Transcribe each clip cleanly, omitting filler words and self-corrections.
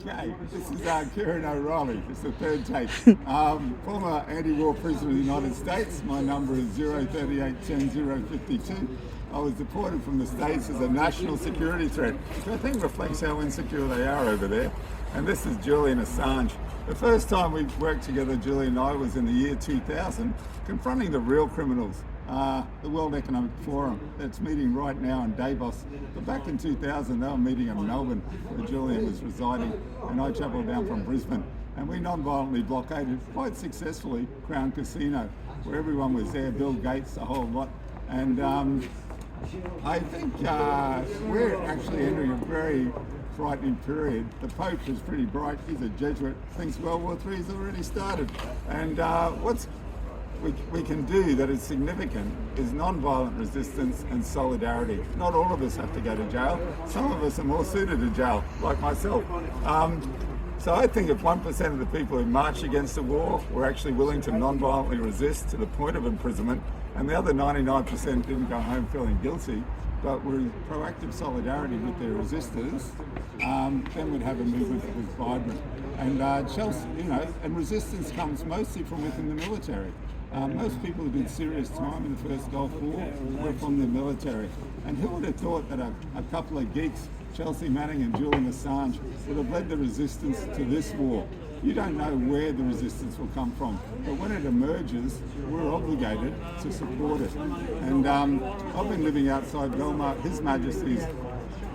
Okay, this is Ciaron O'Reilly. It's the third take. Former anti-war prisoner of the United States. My number is 03810-052. I was deported from the States as a national security threat, which I think reflects how insecure they are over there. And this is Julian Assange. The first time we worked together, Julian and I, was in the year 2000, confronting the real criminals. The World Economic Forum that's meeting right now in Davos. But back in 2000, they were meeting in Melbourne, where Julian was residing, and I travelled down from Brisbane. And we non-violently blockaded, quite successfully, Crown Casino, where everyone was there, Bill Gates, the whole lot. And I think we're actually entering a very frightening period. The Pope is pretty bright, he's a Jesuit, thinks World War III has already started. And what's we can do that is significant is non-violent resistance and solidarity. Not all of us have to go to jail. Some of us are more suited to jail, like myself. So I think if 1% of the people who marched against the war were actually willing to non-violently resist to the point of imprisonment, and the other 99% didn't go home feeling guilty, but were in proactive solidarity with their resistors, then we'd have a movement that was vibrant. And Chelsea, and resistance comes mostly from within the military. Most people who did serious time in the First Gulf War were from the military. And who would have thought that a couple of geeks, Chelsea Manning and Julian Assange, would have led the resistance to this war? You don't know where the resistance will come from, but when it emerges, we're obligated to support it. And I've been living outside His Majesty's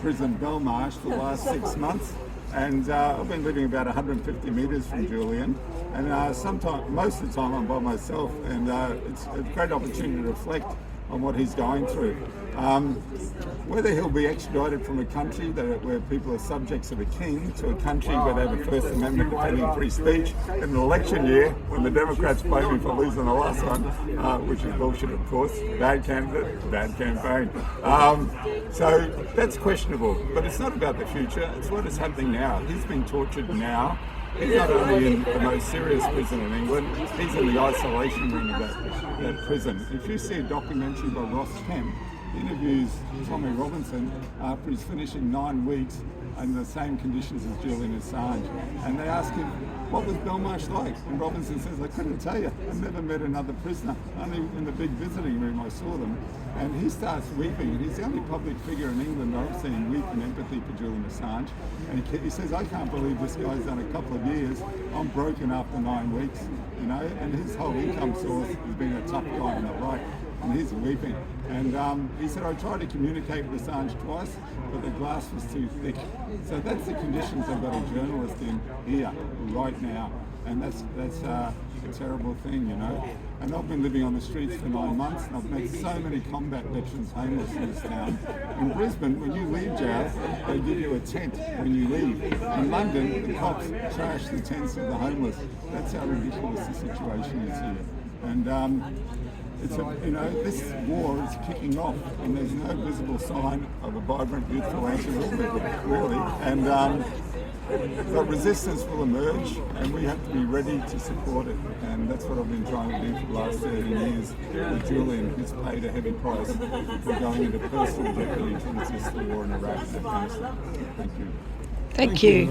prison Belmarsh for the last 6 months. And I've been living about 150 metres from Julian, and most of the time I'm by myself, and it's a great opportunity to reflect on what he's going through. Whether he'll be extradited from a country where people are subjects of a king to a country where they have a First Amendment defending free speech in an election year when the Democrats blame him for losing the last one, which is bullshit, of course. Bad candidate, bad campaign. So that's questionable, but it's not about the future, it's what is happening now. He's being tortured now. He's not only in the most serious prison in England, he's in the isolation wing of that prison. If you see a documentary by Ross Kemp, he interviews Tommy Robinson after he's finishing 9 weeks in the same conditions as Julian Assange. And they ask him, what was Belmarsh like? And Robinson says, I couldn't tell you. I've never met another prisoner. Only in the big visiting room I saw them. And he starts weeping. And he's the only public figure in England I've seen weep in empathy for Julian Assange. And he says, I can't believe this guy's done a couple of years. I'm broken after 9 weeks, and his whole income source has been a tough guy on the right. And he's weeping. And he said, I tried to communicate with Assange twice, but the glass was too thick. So that's the conditions I've got a journalist in here, right now. And that's a terrible thing, And I've been living on the streets for 9 months, and I've met so many combat veterans homeless in this town. In Brisbane, when you leave jail, they give you a tent when you leave. In London, the cops trash the tents of the homeless. That's how ridiculous the situation is here. And this war is kicking off, and there's no visible sign of a vibrant youthful anti-war movement, really. And but resistance will emerge, and we have to be ready to support it. And that's what I've been trying to do for the last 30 years with Julian, who's paid a heavy price for going into personal jeopardy to resist the war in Iraq and Afghanistan. Thank you. Thank you.